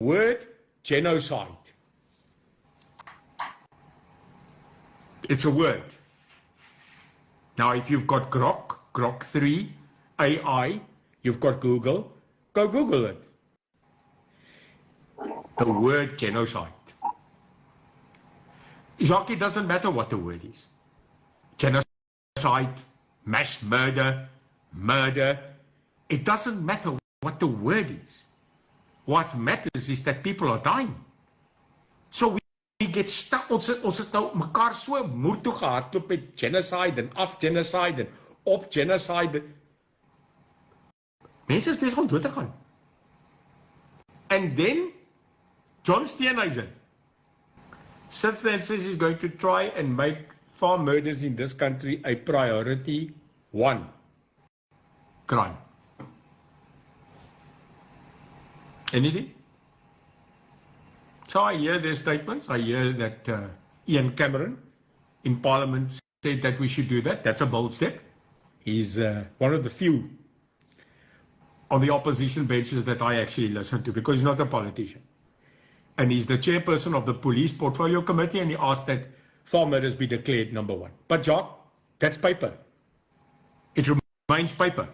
word genocide. It's a word. Now, if you've got Grok 3, AI, you've got Google, go Google it. The word genocide. Jacques, it doesn't matter what the word is. Genocide, mass murder, murder. It doesn't matter what the word is. What matters is that people are dying. So we get stuck. Ons het nou mekaar so moer toe gehardloop met genocide en af genocide en op genocide. Mense is besig om dood te gaan. And then John Steenhuisen sits there and says he's going to try and make farm murders in this country a priority 1 crime. Anything? So I hear their statements. I hear that Ian Cameron in Parliament said that we should do that. That's a bold step. He's one of the few on the opposition benches that I actually listen to, because he's not a politician. And he's the chairperson of the Police Portfolio Committee, and he asked that farm murders be declared number 1. But Jacques, that's paper. It remains paper.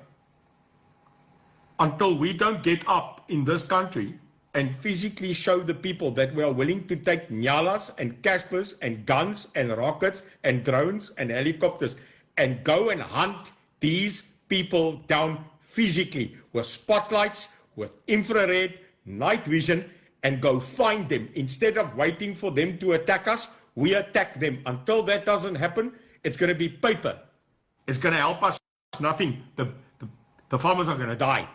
Until we don't get up in this country and physically show the people that we are willing to take Nyalas and Caspers and guns and rockets and drones and helicopters and go and hunt these people down physically with spotlights, with infrared, night vision, and go find them. Instead of waiting for them to attack us, we attack them. Until that doesn't happen, it's going to be paper. It's going to help us nothing. The farmers are going to die.